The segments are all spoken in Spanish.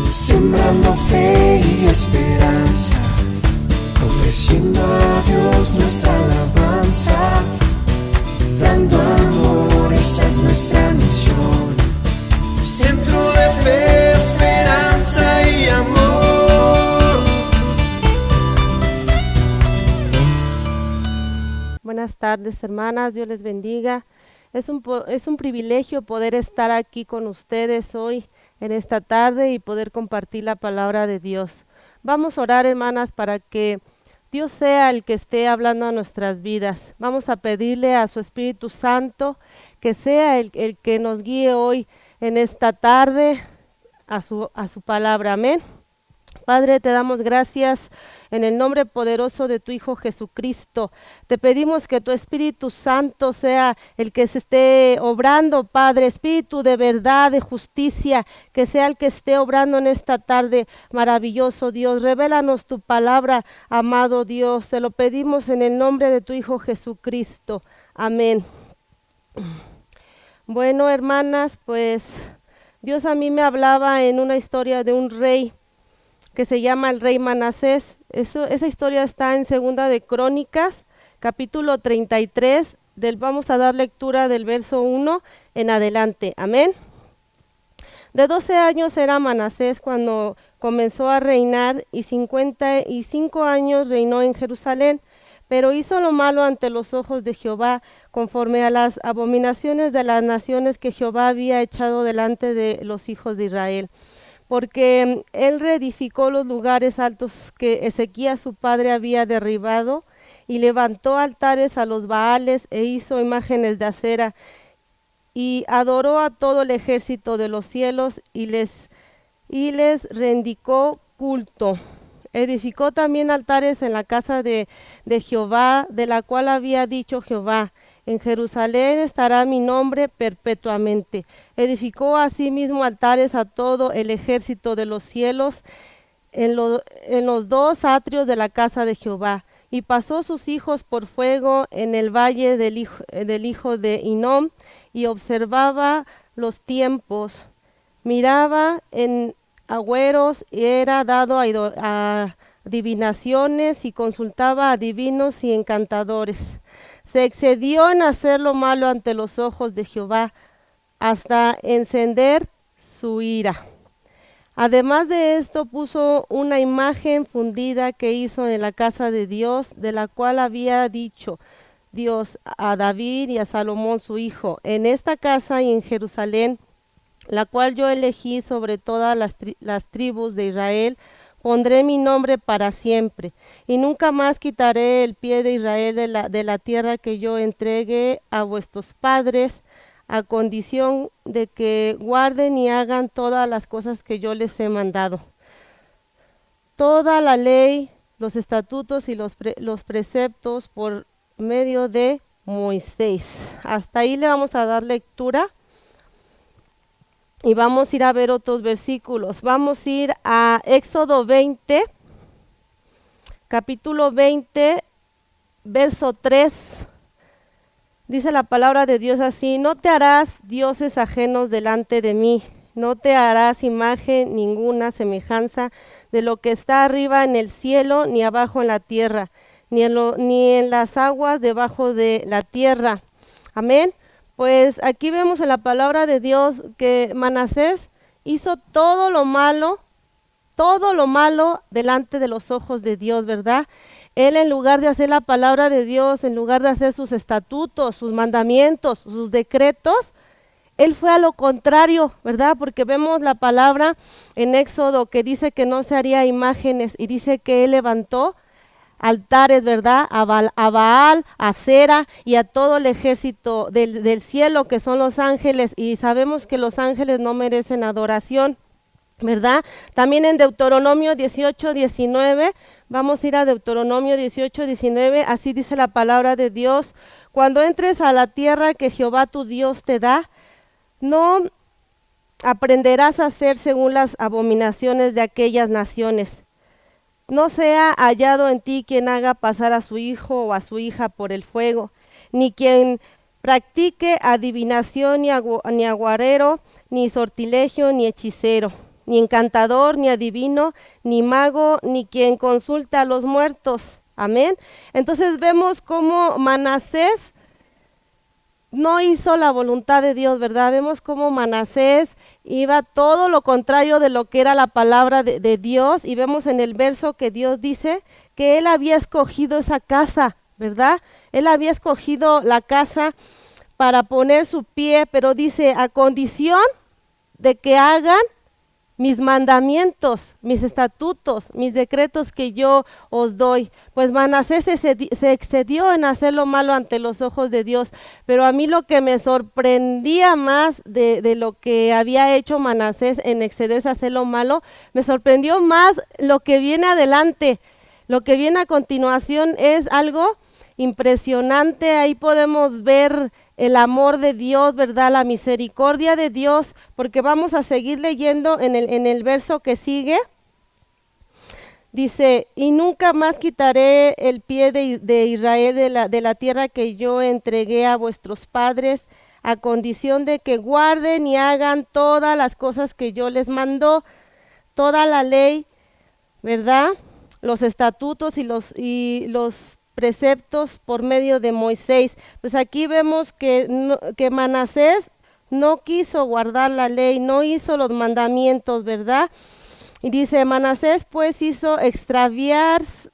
sembrando fe y esperanza, ofreciendo a Dios nuestra alabanza, dando amor, esa es nuestra misión. Centro de fe, esperanza y amor. Buenas tardes, hermanas, Dios les bendiga. Es un privilegio poder estar aquí con ustedes hoy en esta tarde y poder compartir la palabra de Dios. Vamos a orar, hermanas, para que Dios sea el que esté hablando a nuestras vidas. Vamos a pedirle a su Espíritu Santo que sea el que nos guíe hoy en esta tarde a su palabra. Amén. Padre, te damos gracias en el nombre poderoso de tu Hijo Jesucristo. Te pedimos que tu Espíritu Santo sea el que se esté obrando, Padre, Espíritu de verdad, de justicia, que sea el que esté obrando en esta tarde. Maravilloso Dios, revélanos tu palabra, amado Dios. Te lo pedimos en el nombre de tu Hijo Jesucristo. Amén. Bueno, hermanas, pues Dios a mí me hablaba en una historia de un rey que se llama el rey Manasés. Esa historia está en Segunda de Crónicas, capítulo 33, vamos a dar lectura del verso 1 en adelante. Amén. De 12 años era Manasés cuando comenzó a reinar, y 55 años reinó en Jerusalén, pero hizo lo malo ante los ojos de Jehová, conforme a las abominaciones de las naciones que Jehová había echado delante de los hijos de Israel. Porque él reedificó los lugares altos que Ezequías su padre había derribado, y levantó altares a los Baales, e hizo imágenes de acera, y adoró a todo el ejército de los cielos, y les rendicó culto. Edificó también altares en la casa de Jehová, de la cual había dicho Jehová: en Jerusalén estará mi nombre perpetuamente. Edificó asimismo altares a todo el ejército de los cielos en los dos atrios de la casa de Jehová. Y pasó sus hijos por fuego en el valle del hijo de Hinnom, y observaba los tiempos. Miraba en agüeros, y era dado a adivinaciones, y consultaba a divinos y encantadores. Se excedió en hacer lo malo ante los ojos de Jehová, hasta encender su ira. Además de esto, puso una imagen fundida que hizo en la casa de Dios, de la cual había dicho Dios a David y a Salomón su hijo: en esta casa y en Jerusalén, la cual yo elegí sobre todas las tribus de Israel, pondré mi nombre para siempre, y nunca más quitaré el pie de Israel de la tierra que yo entregué a vuestros padres, a condición de que guarden y hagan todas las cosas que yo les he mandado. Toda la ley, los estatutos y los preceptos por medio de Moisés. Hasta ahí le vamos a dar lectura. Y vamos a ir a ver otros versículos. Vamos a ir a Éxodo 20, capítulo 20, verso 3. Dice la palabra de Dios así: no te harás dioses ajenos delante de mí, no te harás imagen ninguna semejanza de lo que está arriba en el cielo, ni abajo en la tierra, ni en las aguas debajo de la tierra. Amén. Pues aquí vemos en la palabra de Dios que Manasés hizo todo lo malo delante de los ojos de Dios, ¿verdad? Él, en lugar de hacer la palabra de Dios, en lugar de hacer sus estatutos, sus mandamientos, sus decretos, él fue a lo contrario, ¿verdad? Porque vemos la palabra en Éxodo que dice que no se haría imágenes, y dice que él levantó altares, ¿verdad? A Baal, a Cera y a todo el ejército del cielo, que son los ángeles, y sabemos que los ángeles no merecen adoración, ¿verdad? También en Deuteronomio 18:19, vamos a ir a Deuteronomio 18:19, así dice la palabra de Dios: cuando entres a la tierra que Jehová tu Dios te da, no aprenderás a hacer según las abominaciones de aquellas naciones. No sea hallado en ti quien haga pasar a su hijo o a su hija por el fuego, ni quien practique adivinación, ni agorero, ni sortilegio, ni hechicero, ni encantador, ni adivino, ni mago, ni quien consulta a los muertos. Amén. Entonces vemos cómo Manasés no hizo la voluntad de Dios, ¿verdad? Vemos cómo Manasés iba todo lo contrario de lo que era la palabra de Dios, y vemos en el verso que Dios dice que él había escogido esa casa, ¿verdad? Él había escogido la casa para poner su pie, pero dice, a condición de que hagan mis mandamientos, mis estatutos, mis decretos que yo os doy. Pues Manasés se excedió en hacer lo malo ante los ojos de Dios, pero a mí lo que me sorprendía más de lo que había hecho Manasés en excederse a hacer lo malo, me sorprendió más lo que viene adelante. Lo que viene a continuación es algo impresionante. Ahí podemos ver el amor de Dios, ¿verdad? La misericordia de Dios, porque vamos a seguir leyendo en el verso que sigue. Dice, y nunca más quitaré el pie de Israel de la tierra que yo entregué a vuestros padres, a condición de que guarden y hagan todas las cosas que yo les mando, toda la ley, ¿verdad? Los estatutos y los preceptos por medio de Moisés. Pues aquí vemos que Manasés no quiso guardar la ley, no hizo los mandamientos, ¿verdad? Y dice, Manasés pues hizo extraviarse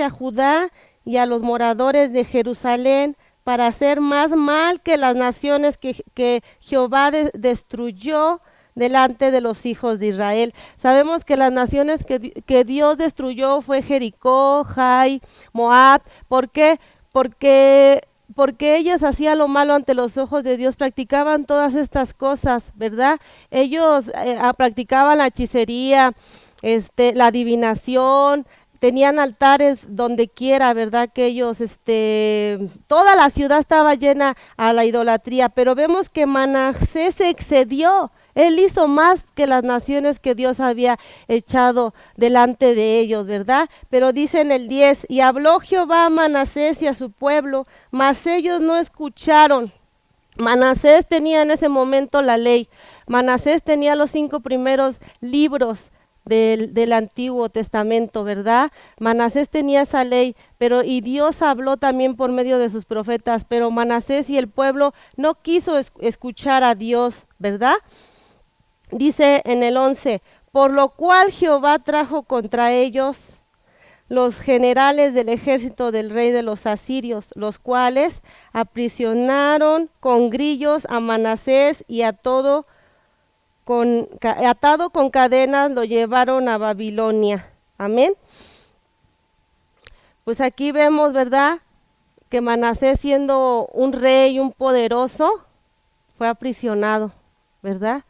a Judá y a los moradores de Jerusalén para hacer más mal que las naciones que Jehová destruyó delante de los hijos de Israel. Sabemos que las naciones que Dios destruyó fue Jericó, Jai, Moab. ¿Por qué? Porque ellas hacían lo malo ante los ojos de Dios, practicaban todas estas cosas, ¿verdad? Ellos practicaban la hechicería, la adivinación, tenían altares donde quiera, ¿verdad? Que ellos, toda la ciudad estaba llena a la idolatría, pero vemos que Manasés se excedió. Él hizo más que las naciones que Dios había echado delante de ellos, ¿verdad? Pero dice en el 10, y habló Jehová a Manasés y a su pueblo, mas ellos no escucharon. Manasés tenía en ese momento la ley. Manasés tenía los 5 primeros libros del Antiguo Testamento, ¿verdad? Manasés tenía esa ley, y Dios habló también por medio de sus profetas, pero Manasés y el pueblo no quiso escuchar a Dios, ¿verdad? Dice en el 11, por lo cual Jehová trajo contra ellos los generales del ejército del rey de los asirios, los cuales aprisionaron con grillos a Manasés y atado con cadenas lo llevaron a Babilonia. Amén. Pues aquí vemos, ¿verdad?, que Manasés, siendo un rey, un poderoso, fue aprisionado, ¿verdad?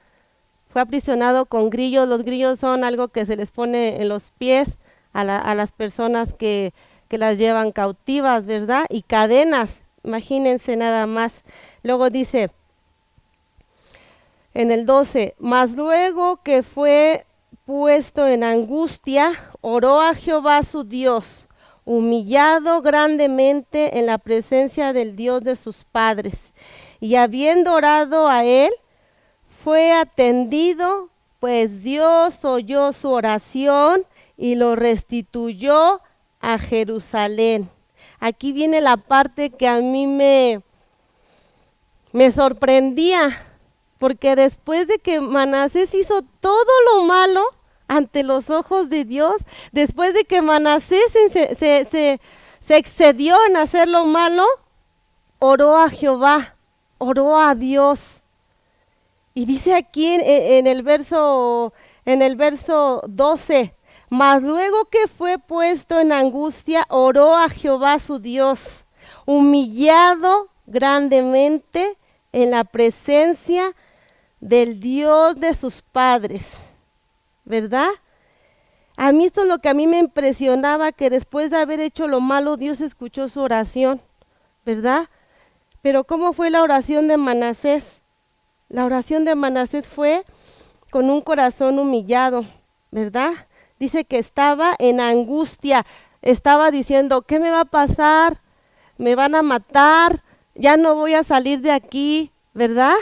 Fue aprisionado con grillos. Los grillos son algo que se les pone en los pies a las personas que las llevan cautivas, ¿verdad? Y cadenas, imagínense nada más. Luego dice en el 12, mas luego que fue puesto en angustia, oró a Jehová su Dios, humillado grandemente en la presencia del Dios de sus padres. Y habiendo orado a él, fue atendido, pues Dios oyó su oración y lo restituyó a Jerusalén. Aquí viene la parte que a mí me sorprendía, porque después de que Manasés hizo todo lo malo ante los ojos de Dios, después de que Manasés se excedió en hacer lo malo, oró a Jehová, oró a Dios. Y dice aquí en el verso 12, mas luego que fue puesto en angustia, oró a Jehová su Dios, humillado grandemente en la presencia del Dios de sus padres, ¿verdad? A mí esto es lo que a mí me impresionaba, que después de haber hecho lo malo, Dios escuchó su oración, ¿verdad? Pero ¿cómo fue la oración de Manasés? La oración de Manasés fue con un corazón humillado, ¿verdad? Dice que estaba en angustia, estaba diciendo, ¿qué me va a pasar? ¿Me van a matar? Ya no voy a salir de aquí, ¿verdad?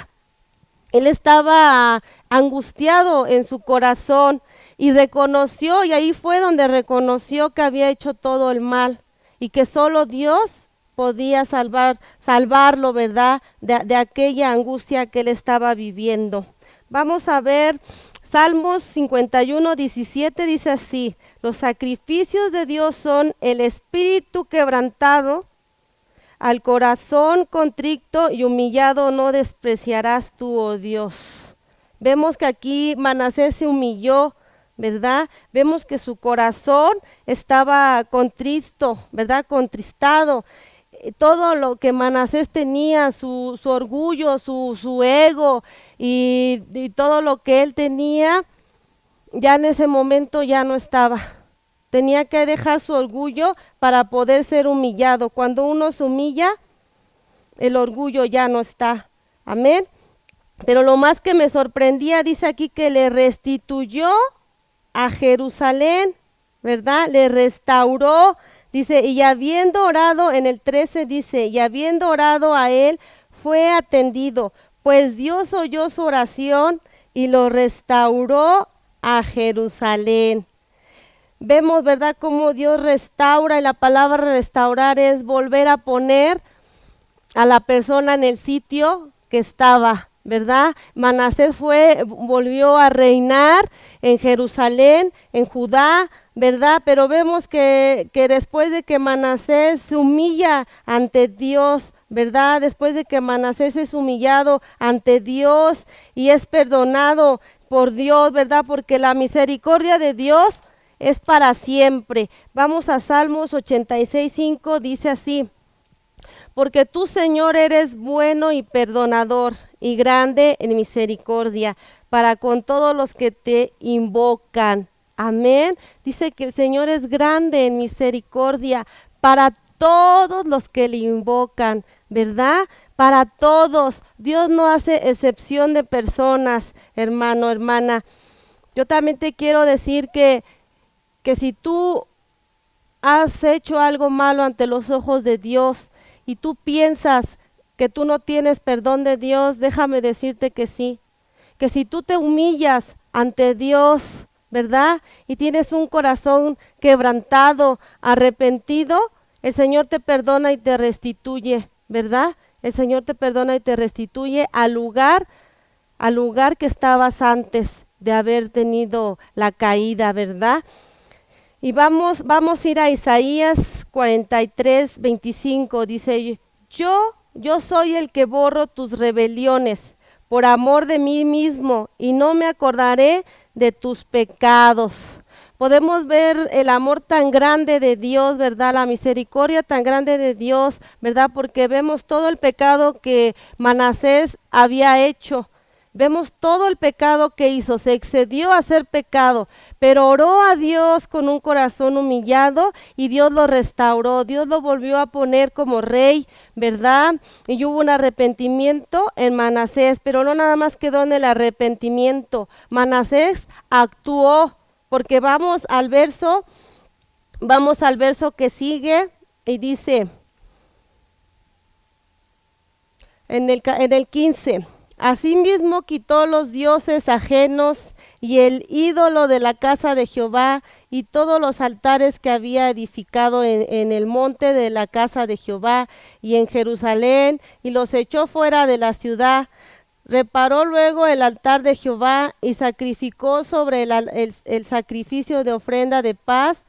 Él estaba angustiado en su corazón y reconoció, y ahí fue donde reconoció que había hecho todo el mal y que solo Dios podía salvarlo, ¿verdad? De aquella angustia que él estaba viviendo. Vamos a ver Salmos 51, 17 dice así: los sacrificios de Dios son el espíritu quebrantado, al corazón contrito y humillado no despreciarás tú, oh Dios. Vemos que aquí Manasés se humilló, ¿verdad? Vemos que su corazón estaba contristo, ¿verdad? Contristado. Todo lo que Manasés tenía, su orgullo, su ego y todo lo que él tenía, ya en ese momento ya no estaba. Tenía que dejar su orgullo para poder ser humillado. Cuando uno se humilla, el orgullo ya no está. Amén. Pero lo más que me sorprendía, dice aquí que le restituyó a Jerusalén, ¿verdad? Le restauró, dice, y habiendo orado, en el 13 dice, y habiendo orado a él, fue atendido, pues Dios oyó su oración y lo restauró a Jerusalén. Vemos, ¿verdad?, cómo Dios restaura, y la palabra restaurar es volver a poner a la persona en el sitio que estaba, ¿verdad? Manasés volvió a reinar en Jerusalén, en Judá, ¿verdad? Pero vemos que después de que Manasés se humilla ante Dios, ¿verdad? Después de que Manasés es humillado ante Dios y es perdonado por Dios, ¿verdad? Porque la misericordia de Dios es para siempre. Vamos a Salmos 86:5, dice así: porque tú, Señor, eres bueno y perdonador y grande en misericordia para con todos los que te invocan. Amén. Dice que el Señor es grande en misericordia para todos los que le invocan, ¿verdad? Para todos. Dios no hace excepción de personas, hermano, hermana. Yo también te quiero decir que si tú has hecho algo malo ante los ojos de Dios y tú piensas que tú no tienes perdón de Dios, déjame decirte que sí. Que si tú te humillas ante Dios, ¿verdad? Y tienes un corazón quebrantado, arrepentido, el Señor te perdona y te restituye, ¿verdad? El Señor te perdona y te restituye al lugar que estabas antes de haber tenido la caída, ¿verdad? Y vamos a ir a Isaías 43:25, dice, yo soy el que borro tus rebeliones por amor de mí mismo y no me acordaré de tus pecados. Podemos ver el amor tan grande de Dios, ¿verdad? La misericordia tan grande de Dios, ¿verdad? Porque vemos todo el pecado que Manasés había hecho. Vemos todo el pecado que hizo, se excedió a hacer pecado, pero oró a Dios con un corazón humillado y Dios lo restauró, Dios lo volvió a poner como rey, ¿verdad? Y hubo un arrepentimiento en Manasés, pero no nada más quedó en el arrepentimiento. Manasés actuó, porque vamos al verso que sigue y dice en el 15. Asimismo quitó los dioses ajenos y el ídolo de la casa de Jehová y todos los altares que había edificado en el monte de la casa de Jehová y en Jerusalén, y los echó fuera de la ciudad. Reparó luego el altar de Jehová y sacrificó sobre el sacrificio de ofrenda de paz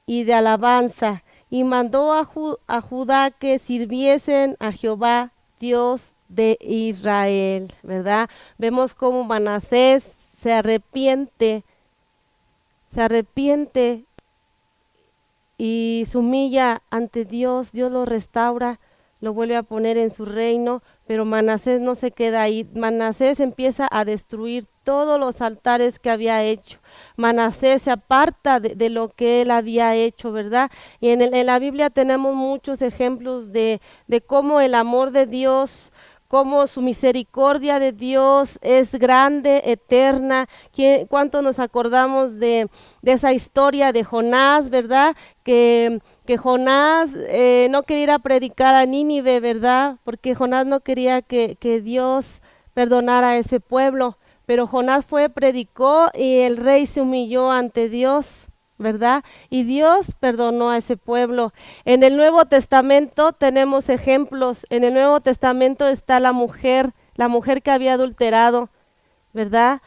y de alabanza, y mandó a Judá que sirviesen a Jehová, Dios de Israel, ¿verdad? Vemos cómo Manasés se arrepiente y se humilla ante Dios. Dios lo restaura, lo vuelve a poner en su reino, pero Manasés no se queda ahí. Manasés empieza a destruir todos los altares que había hecho. Manasés se aparta de lo que él había hecho, ¿verdad? Y en la Biblia tenemos muchos ejemplos de cómo el amor de Dios, cómo su misericordia de Dios es grande, eterna. ¿Cuánto nos acordamos de esa historia de Jonás, verdad? Que Jonás no quería ir a predicar a Nínive, ¿verdad? Porque Jonás no quería que Dios perdonara a ese pueblo. pero Jonás predicó y el rey se humilló ante Dios, ¿verdad? Y Dios perdonó a ese pueblo. En el Nuevo Testamento tenemos ejemplos. En el Nuevo Testamento está la mujer que había adulterado, ¿verdad?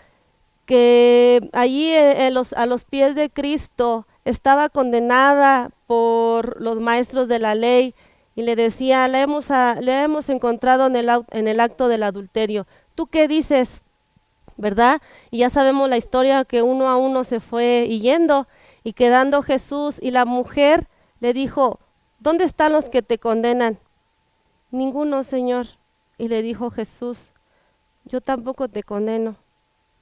Que allí a los pies de Cristo estaba condenada por los maestros de la ley y le decía, le hemos encontrado en el acto del adulterio. ¿Tú qué dices? ¿Verdad? Y ya sabemos la historia que uno a uno se fue yendo y quedando Jesús, y la mujer le dijo, ¿dónde están los que te condenan? Ninguno, Señor. Y le dijo Jesús, yo tampoco te condeno.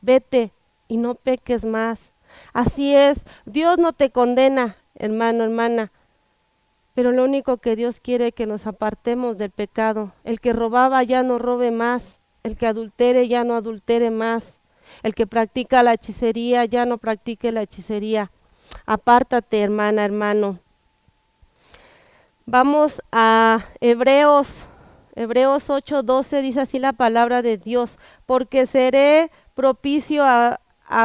Vete y no peques más. Así es, Dios no te condena, hermano, hermana, pero lo único que Dios quiere es que nos apartemos del pecado. El que robaba ya no robe más, el que adultere ya no adultere más, el que practica la hechicería ya no practique la hechicería. Apártate, hermana, hermano. Vamos a Hebreos 8:12, dice así la palabra de Dios, porque seré propicio a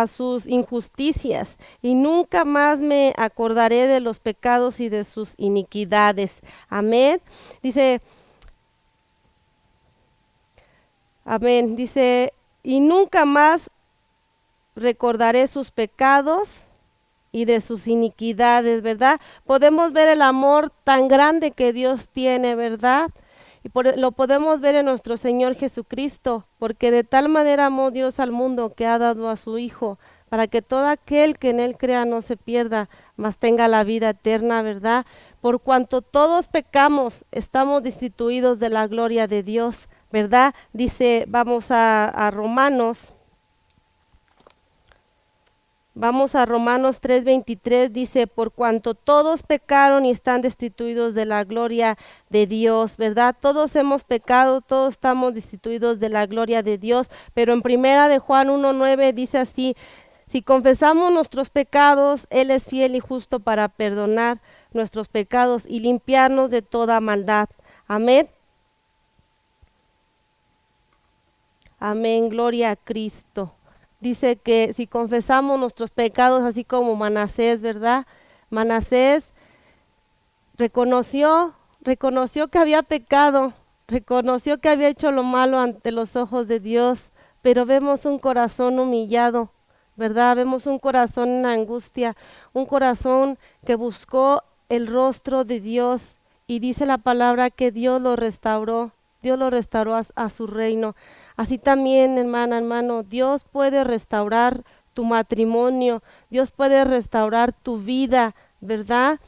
sus injusticias y nunca más me acordaré de los pecados y de sus iniquidades. Amén. Dice, y nunca más recordaré sus pecados y de sus iniquidades, ¿verdad? Podemos ver el amor tan grande que Dios tiene, ¿verdad? Y lo podemos ver en nuestro Señor Jesucristo, porque de tal manera amó Dios al mundo que ha dado a su Hijo, para que todo aquel que en Él crea no se pierda, mas tenga la vida eterna, ¿verdad? Por cuanto todos pecamos, estamos destituidos de la gloria de Dios, ¿verdad? Dice, vamos a Romanos. Vamos a Romanos 3:23, dice, por cuanto todos pecaron y están destituidos de la gloria de Dios, ¿verdad? Todos hemos pecado, todos estamos destituidos de la gloria de Dios, pero en primera de Juan 1:9 dice así, si confesamos nuestros pecados, Él es fiel y justo para perdonar nuestros pecados y limpiarnos de toda maldad. Amén. Amén, gloria a Cristo. Dice que si confesamos nuestros pecados, así como Manasés, ¿verdad? Manasés reconoció que había pecado, reconoció que había hecho lo malo ante los ojos de Dios, pero vemos un corazón humillado, ¿verdad? Vemos un corazón en angustia, un corazón que buscó el rostro de Dios, y dice la palabra que Dios lo restauró a su reino. Así también, hermana, hermano, Dios puede restaurar tu matrimonio, Dios puede restaurar tu vida, ¿verdad?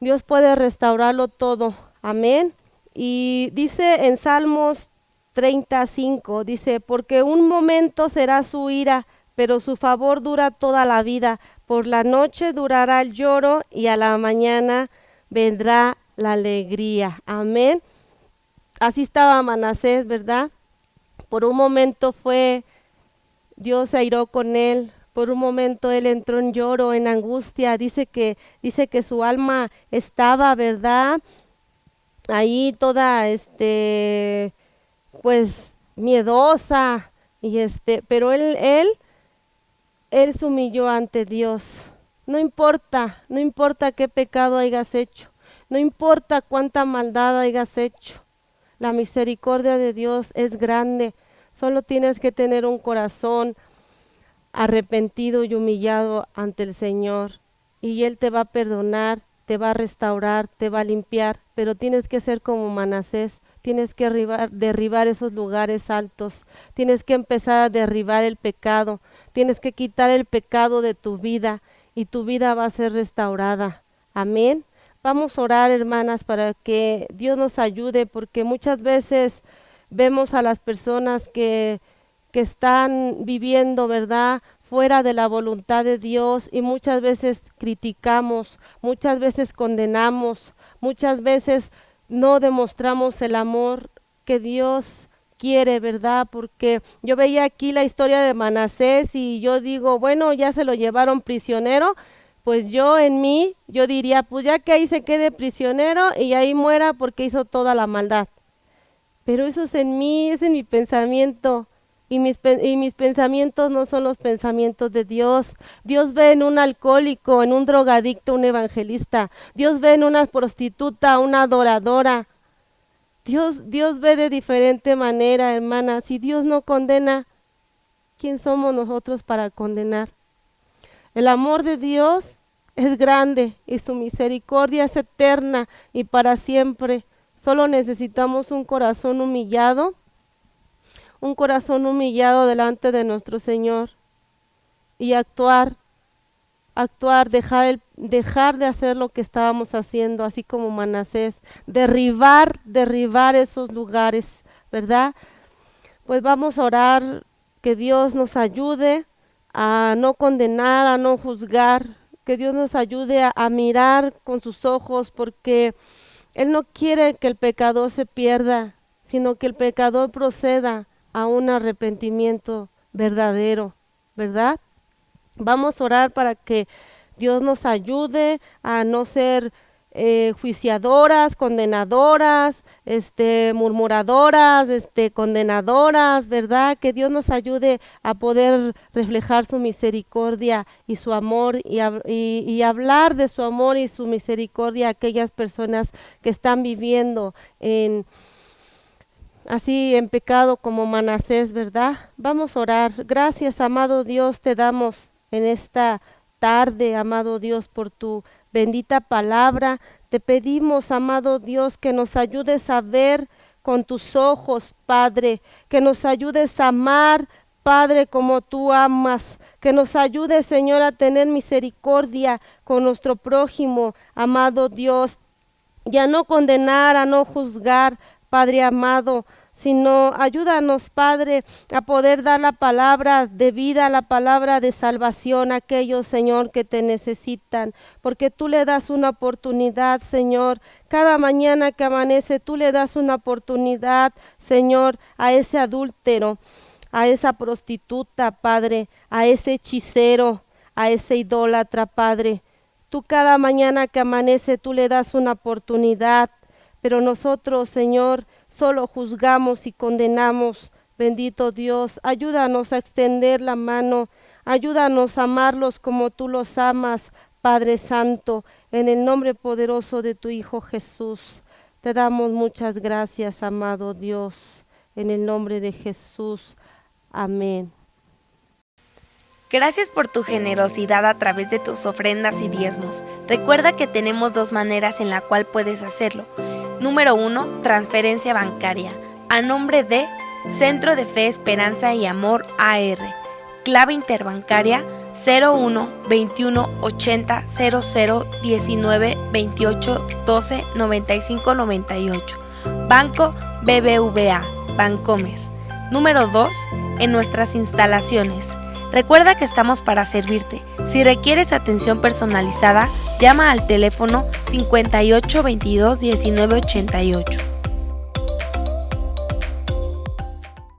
Dios puede restaurarlo todo, amén. Y dice en Salmos 35, dice, porque un momento será su ira, pero su favor dura toda la vida. Por la noche durará el lloro y a la mañana vendrá la alegría, amén. Así estaba Manasés, ¿verdad? Por un momento Dios se airó con él, por un momento él entró en lloro, en angustia, dice que su alma estaba, ¿verdad? Ahí toda, pues, miedosa, pero él se humilló ante Dios. No importa qué pecado hayas hecho, no importa cuánta maldad hayas hecho. La misericordia de Dios es grande. Solo tienes que tener un corazón arrepentido y humillado ante el Señor. Y Él te va a perdonar, te va a restaurar, te va a limpiar. Pero tienes que ser como Manasés. Tienes que derribar esos lugares altos. Tienes que empezar a derribar el pecado. Tienes que quitar el pecado de tu vida. Y tu vida va a ser restaurada. Amén. Vamos a orar, hermanas, para que Dios nos ayude, porque muchas veces vemos a las personas que están viviendo, ¿verdad?, fuera de la voluntad de Dios, y muchas veces criticamos, muchas veces condenamos, muchas veces no demostramos el amor que Dios quiere, ¿verdad? Porque yo veía aquí la historia de Manasés y yo digo, bueno, ya se lo llevaron prisionero. Pues yo diría, pues ya que ahí se quede prisionero y ahí muera porque hizo toda la maldad. Pero eso es en mí, es en mi pensamiento. y mis pensamientos no son los pensamientos de Dios. Dios ve en un alcohólico, en un drogadicto, un evangelista. Dios ve en una prostituta, una adoradora. Dios ve de diferente manera, hermana. Si Dios no condena, ¿quién somos nosotros para condenar? El amor de Dios es grande y su misericordia es eterna y para siempre. Solo necesitamos un corazón humillado delante de nuestro Señor y actuar, dejar de hacer lo que estábamos haciendo, así como Manasés, derribar esos lugares, ¿verdad? Pues vamos a orar que Dios nos ayude a no condenar, a no juzgar, que Dios nos ayude a mirar con sus ojos, porque Él no quiere que el pecador se pierda, sino que el pecador proceda a un arrepentimiento verdadero, ¿verdad? Vamos a orar para que Dios nos ayude a no ser juiciadoras, condenadoras, murmuradoras, condenadoras, ¿verdad? Que Dios nos ayude a poder reflejar su misericordia y su amor y hablar de su amor y su misericordia a aquellas personas que están viviendo así en pecado como Manasés, ¿verdad? Vamos a orar. Gracias, amado Dios, te damos en esta tarde, amado Dios, por tu bendita palabra. Te pedimos, amado Dios, que nos ayudes a ver con tus ojos, Padre, que nos ayudes a amar, Padre, como tú amas, que nos ayudes, Señor, a tener misericordia con nuestro prójimo, amado Dios, y a no condenar, a no juzgar, Padre amado, sino ayúdanos, Padre, a poder dar la palabra de vida, la palabra de salvación a aquellos, Señor, que te necesitan, porque tú le das una oportunidad, Señor. Cada mañana que amanece, tú le das una oportunidad, Señor, a ese adúltero, a esa prostituta, Padre, a ese hechicero, a ese idólatra, Padre. Tú cada mañana que amanece, tú le das una oportunidad, pero nosotros, Señor, solo juzgamos y condenamos. Bendito Dios, ayúdanos a extender la mano, ayúdanos a amarlos como tú los amas, Padre Santo, en el nombre poderoso de tu Hijo Jesús. Te damos muchas gracias, amado Dios, en el nombre de Jesús. Amén. Gracias por tu generosidad a través de tus ofrendas y diezmos. Recuerda que tenemos 2 maneras en la cual puedes hacerlo. Número 1, transferencia bancaria, a nombre de Centro de Fe, Esperanza y Amor AR. Clave interbancaria 01 21 80 00 19 28 12 95 98. Banco BBVA, Bancomer. Número 2, en nuestras instalaciones. Recuerda que estamos para servirte. Si requieres atención personalizada, llama al teléfono 58 22 19 88.